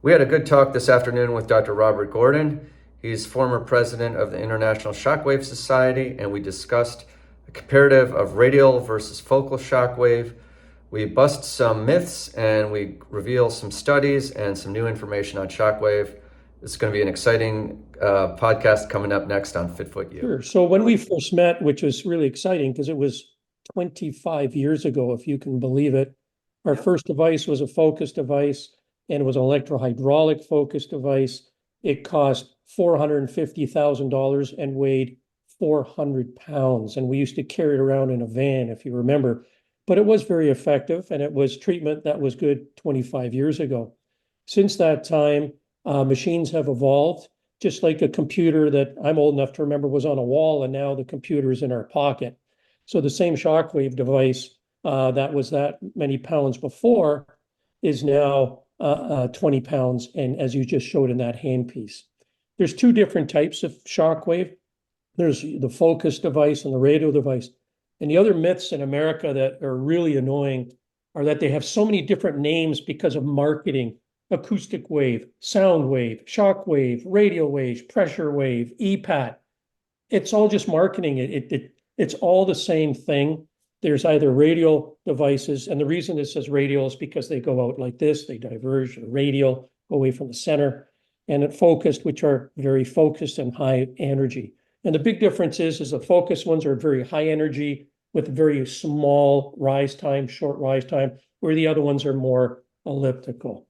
We had a good talk this afternoon with Dr. Robert Gordon. He's former president of the International Shockwave Society, and we discussed a comparative of radial versus focal shockwave. We bust some myths and we reveal some studies and some new information on shockwave. It's going to be an exciting podcast coming up next on FitFoot U. Sure. So when we first met, which was really exciting because it was 25 years ago, if you can believe it, our first device was a focus device, and it was an electrohydraulic focus device. It cost $450,000 and weighed 400 pounds. And we used to carry it around in a van, if you remember. But it was very effective, and it was treatment that was good 25 years ago. Since that time, machines have evolved, just like a computer that I'm old enough to remember was on a wall, and now the computer is in our pocket. So the same shockwave device that was that many pounds before is now 20 pounds, and as you just showed in that handpiece. There's two different types of shockwave. There's the focus device and the radio device. And the other myths in America that are really annoying are that they have so many different names because of marketing: acoustic wave, sound wave, shock wave, radio wave, pressure wave, EPAT. It's all just marketing. It's all the same thing. There's either radial devices, and the reason it says radial is because they go out like this, they diverge, radial, go away from the center, and focused, which are very focused and high energy. And the big difference is the focused ones are very high energy with very small rise time, short rise time, where the other ones are more elliptical.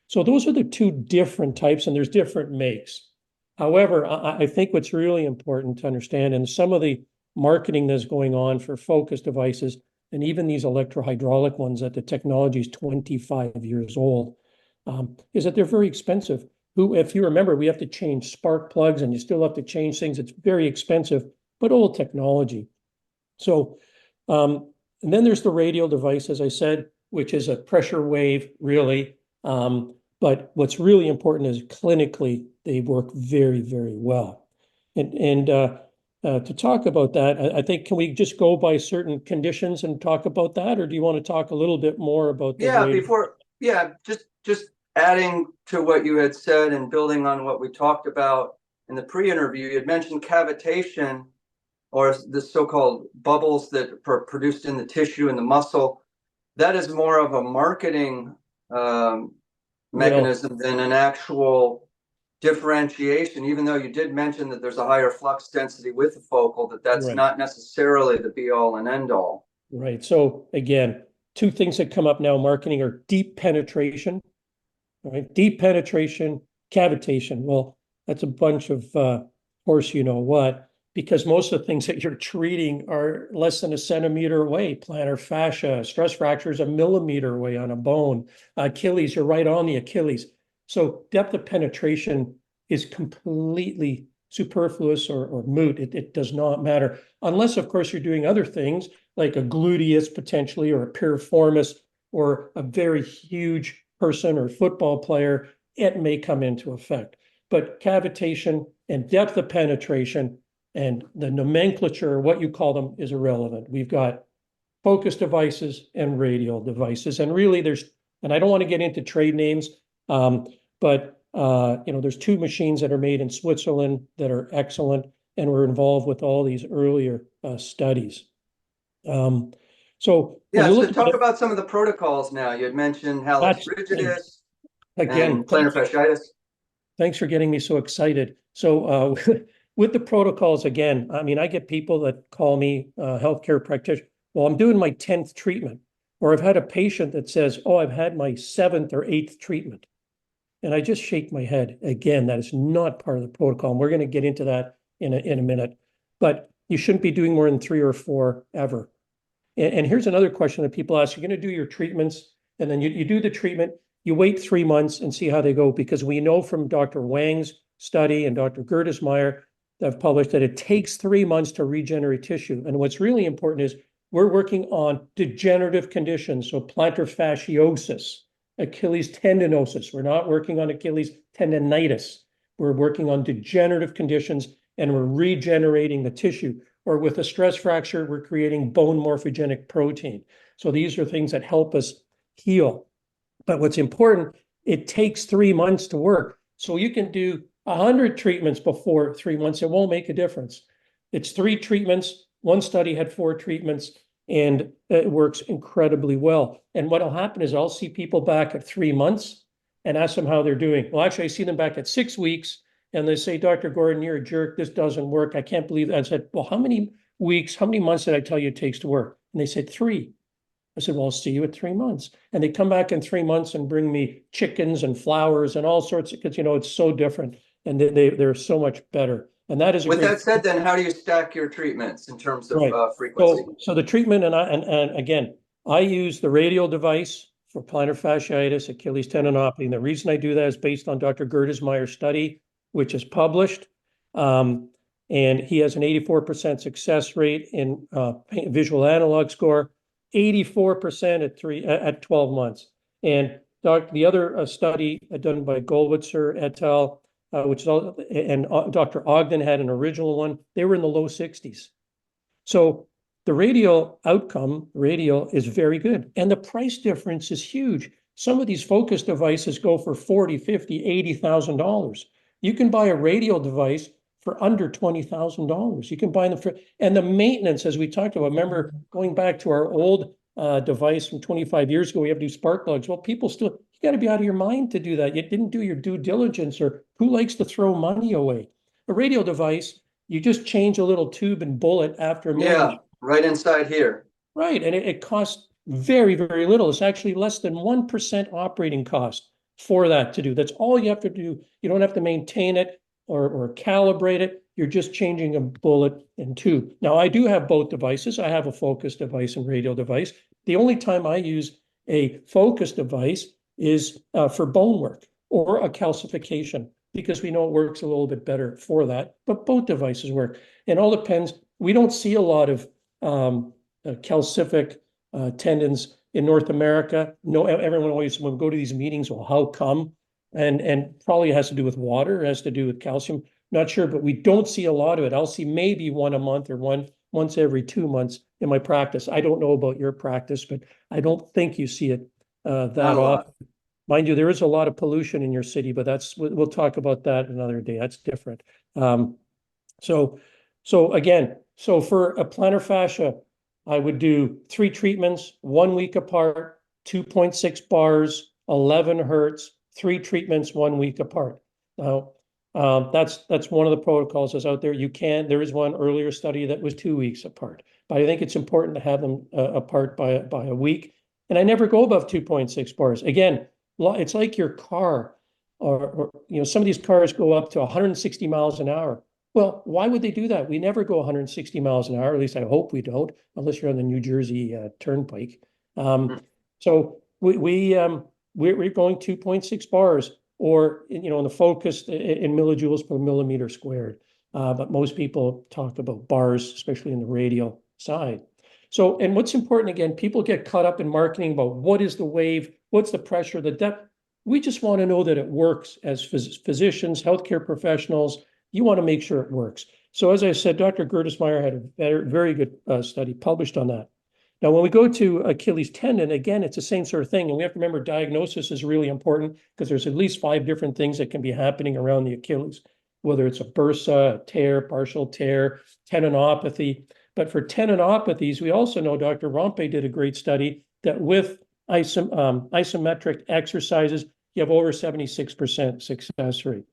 So those are the two different types, and there's different makes. However, I think what's really important to understand, and some of the marketing that's going on for focus devices, and even these electrohydraulic ones that the technology is 25 years old, is that they're very expensive. If you remember, we have to change spark plugs, and you still have to change things. It's very expensive, but old technology. So, and then there's the radial device, as I said, which is a pressure wave, really. But what's really important is clinically, they work very, very well. And to talk about that, I think, can we just go by certain conditions and talk about that? Or do you want to talk a little bit more about the just adding to what you had said and building on what we talked about in the pre-interview, you had mentioned cavitation, or the so-called bubbles that are produced in the tissue and the muscle. That is more of a marketing mechanism than an actual differentiation, even though you did mention that there's a higher flux density with the focal, that's Right. not necessarily the be-all and end-all. Right. So again, two things that come up now, marketing, are deep penetration. Right? Deep penetration, cavitation. Well, that's a bunch of horse you know what, because most of the things that you're treating are less than a centimeter away. Plantar fascia, stress fractures a millimeter away on a bone. Achilles, you're right on the Achilles. So depth of penetration is completely superfluous or moot. It does not matter, unless, of course, you're doing other things like a gluteus potentially, or a piriformis, or a very huge person or football player. It may come into effect. But cavitation and depth of penetration and the nomenclature, what you call them, is irrelevant. We've got focus devices and radial devices. And really and I don't want to get into trade names, but there's two machines that are made in Switzerland that are excellent, and we're involved with all these earlier studies. So talk about some of the protocols now. You had mentioned hallux rigidus and plantar fasciitis. Thanks for getting me so excited. So with the protocols, again, I mean, I get people that call me healthcare practitioner. Well, I'm doing my 10th treatment. Or I've had a patient that says, oh, I've had my 7th or 8th treatment. And I just shake my head. Again, that is not part of the protocol. And we're going to get into that in a minute. But you shouldn't be doing more than 3 or 4 ever. And here's another question that people ask. You're going to do your treatments, and then you do the treatment. You wait 3 months and see how they go, because we know from Dr. Wang's study and Dr. Gertismeyer that have published that it takes 3 months to regenerate tissue. And what's really important is we're working on degenerative conditions. So plantar fasciosis, Achilles tendinosis. We're not working on Achilles tendonitis. We're working on degenerative conditions, and we're regenerating the tissue. Or with a stress fracture, we're creating bone morphogenic protein. So these are things that help us heal. But what's important it takes 3 months to work. So you can do 100 treatments before 3 months. It won't make a difference. It's 3 treatments. One study had 4 treatments, and it works incredibly well. And what'll happen is I'll see people back at 3 months and ask them how they're doing. Well, actually, I see them back at 6 weeks, and they say, Dr. Gordon, you're a jerk. This doesn't work. I can't believe that. I said, well, how many months did I tell you it takes to work? And they said 3. I said, well, I'll see you at 3 months. And they come back in 3 months and bring me chickens and flowers and all sorts of, because, it's so different. And they're so much better. And that is With that said, then how do you stack your treatments in terms of right. frequency? So the treatment, and again, I use the radial device for plantar fasciitis, Achilles tendinopathy. And the reason I do that is based on Dr. Gerdes study, which is published. And he has an 84% success rate in visual analog score, 84% at 12 months. And the other study done by Goldwitzer et al., which is all, and Dr. Ogden had an original one, they were in the low 60s. So the radial is very good. And the price difference is huge. Some of these focus devices go for $40,000, $50,000, $80,000. You can buy a radial device for under $20,000. You can buy them and the maintenance, as we talked about, remember going back to our old device from 25 years ago, we have to do spark plugs. Well, people still, you got to be out of your mind to do that. You didn't do your due diligence, or who likes to throw money away? A radial device, you just change a little tube and bullet after a minute. Yeah, right inside here. Right, and it costs very, very little. It's actually less than 1% operating cost for that to do. That's all you have to do. You don't have to maintain it or calibrate it. You're just changing a bullet and tube. Now, I do have both devices. I have a focus device and radial device. The only time I use a focus device is for bone work or a calcification, because we know it works a little bit better for that. But both devices work. It all depends. We don't see a lot of calcific tendons in North America. No, everyone always, when we go to these meetings, well, how come? And probably has to do with water, it has to do with calcium. Not sure, but we don't see a lot of it. I'll see maybe one a month or once every 2 months in my practice. I don't know about your practice, but I don't think you see it that often. Mind you, there is a lot of pollution in your city, but we'll talk about that another day. That's different. So again, for a plantar fascia, I would do 3 treatments, 1 week apart, 2.6 bars, 11 hertz, 3 treatments, 1 week apart. Now, that's one of the protocols that's out there. There is one earlier study that was 2 weeks apart, but I think it's important to have them apart by a week. And I never go above 2.6 bars. Again, it's like your car, or some of these cars go up to 160 miles an hour. Well, why would they do that? We never go 160 miles an hour. At least I hope we don't, unless you're on the New Jersey Turnpike. So we're going 2.6 bars, or in the focus in millijoules per millimeter squared. But most people talk about bars, especially in the radial side. So, and what's important, again, people get caught up in marketing about what is the wave, what's the pressure, the depth. We just want to know that it works. As physicians, healthcare professionals, you want to make sure it works. So as I said, Dr. Gerdes had a very good study published on that. Now, when we go to Achilles tendon, again, it's the same sort of thing. And we have to remember diagnosis is really important, because there's at least 5 different things that can be happening around the Achilles, whether it's a bursa, a tear, partial tear, tendinopathy. But for tendinopathies, we also know Dr. Rompe did a great study that with isometric exercises, you have over 76% success rate.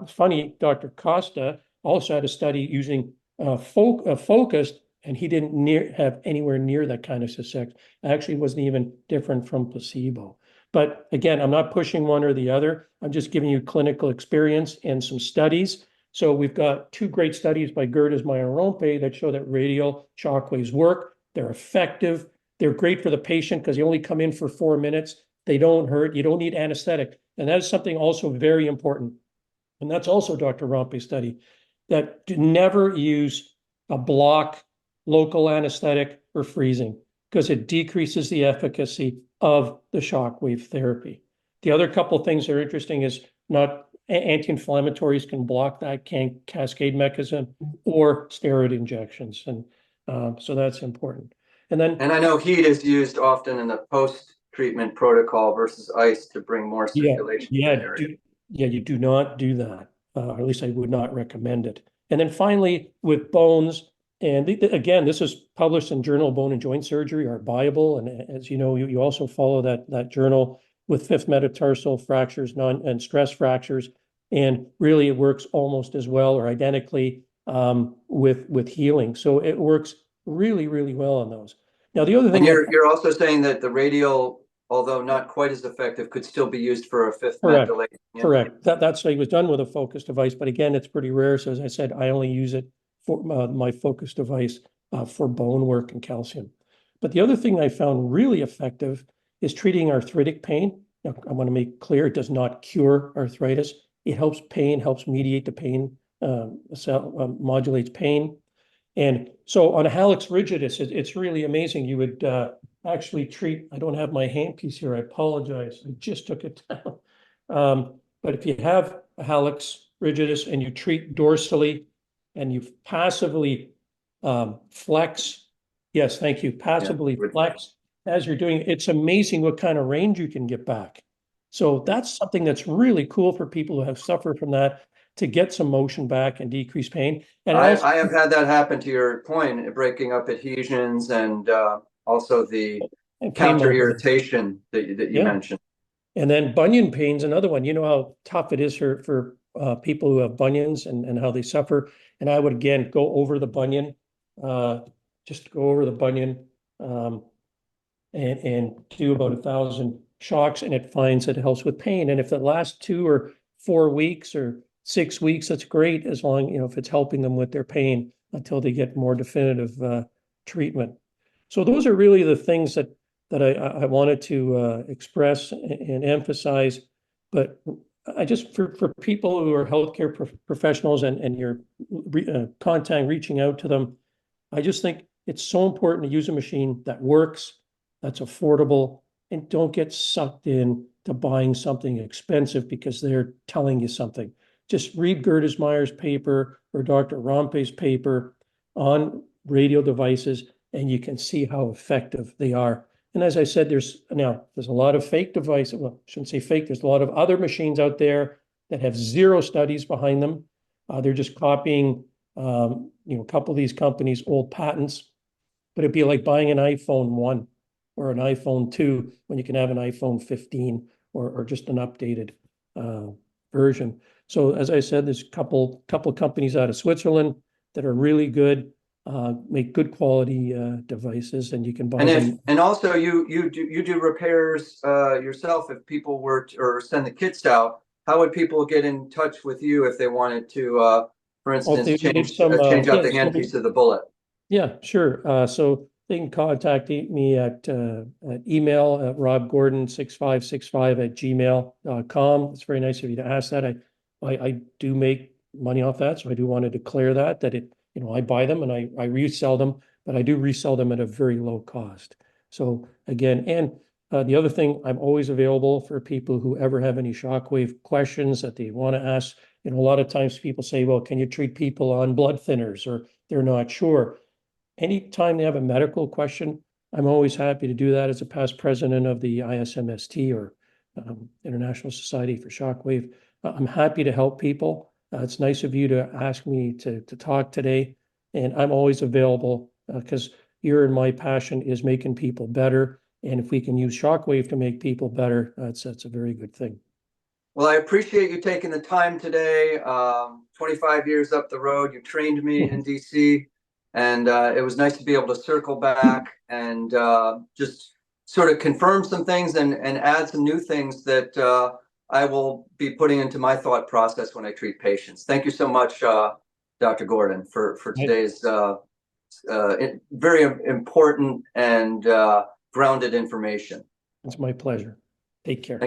Funny, Dr. Costa also had a study using focused, and he didn't have anywhere near that kind of success. Actually, wasn't even different from placebo. But again, I'm not pushing one or the other. I'm just giving you clinical experience and some studies. So we've got 2 great studies by Gerdes and Rompe that show that radial shockwaves work. They're effective. They're great for the patient because you only come in for 4 minutes. They don't hurt. You don't need anesthetic. And that is something also very important. And that's also Dr. Rompe's study, that never use a block, local anesthetic, or freezing, because it decreases the efficacy of the shockwave therapy. The other couple of things that are interesting is not anti-inflammatories can block that cascade mechanism, or steroid injections. And so that's important. And I know heat is used often in the post treatment protocol versus ice to bring more Yeah, circulation to the yeah, area. you do not do that. Or at least I would not recommend it. And then finally, with bones, and again, this is published in Journal of Bone and Joint Surgery, our Bible. And as you know, you also follow that journal with fifth metatarsal fractures, and stress fractures. And really, it works almost as well or identically with healing. So it works really, really well on those. Now, the other thing And that you're also saying that the radial, although not quite as effective, could still be used for a fifth met correct. delay. Correct. That's it was done with a focus device, but again, it's pretty rare. So as I said, I only use it for my focus device for bone work and calcium. But the other thing I found really effective is treating arthritic pain. Now, I want to make clear it does not cure arthritis. It helps pain, helps mediate the pain, modulates pain. And so on a hallux rigidus, it's really amazing. You would actually treat, I don't have my handpiece here, I apologize. I just took it down. But if you have a hallux rigidus and you treat dorsally and you passively flex, yes, thank you, passively flex as you're doing, it's amazing what kind of range you can get back. So that's something that's really cool for people who have suffered from that to get some motion back and decrease pain. And I have had that happen, to your point, breaking up adhesions and also the counter irritation that you mentioned. And then bunion pain's another one. You know how tough it is for people who have bunions and how they suffer. And I would again go over the bunion, just go over the bunion and do about 1,000 shocks, and it finds that it helps with pain. And if it lasts 2 or 4 weeks or 6 weeks, that's great, as long, if it's helping them with their pain until they get more definitive treatment. So those are really the things that I wanted to express and emphasize. But I just, for people who are healthcare professionals and you're reaching out to them, I just think it's so important to use a machine that works, that's affordable, and don't get sucked in to buying something expensive because they're telling you something. Just read Gerdes Meyer's paper or Dr. Rompe's paper on radio devices, and you can see how effective they are. And as I said, there's a lot of fake devices. Well, I shouldn't say fake. There's a lot of other machines out there that have zero studies behind them. They're just copying, a couple of these companies' old patents. But it'd be like buying an iPhone 1 or an iPhone 2 when you can have an iPhone 15 or just an updated version. So as I said, there's a couple companies out of Switzerland that are really good, make good quality devices, and you can buy them. And also you do repairs yourself. If people were or send the kits out, how would people get in touch with you if they wanted to, for instance, change out the handpiece of the bullet? Yeah, sure. So they can contact me at email at robgordon6565@gmail.com. It's very nice of you to ask that. I do make money off that, so I do want to declare that I buy them and I resell them, but I do resell them at a very low cost. So again, and the other thing, I'm always available for people who ever have any Shockwave questions that they want to ask. A lot of times people say, well, can you treat people on blood thinners, or they're not sure. Anytime they have a medical question, I'm always happy to do that as a past president of the ISMST, or International Society for Shockwave. I'm happy to help people. It's nice of you to ask me to talk today, and I'm always available because your and my passion is making people better. And if we can use Shockwave to make people better, that's a very good thing. Well, I appreciate you taking the time today. 25 years up the road, you trained me in DC, and it was nice to be able to circle back and just sort of confirm some things and add some new things that I will be putting into my thought process when I treat patients. Thank you so much, Dr. Gordon, for today's very important and grounded information. It's my pleasure. Take care.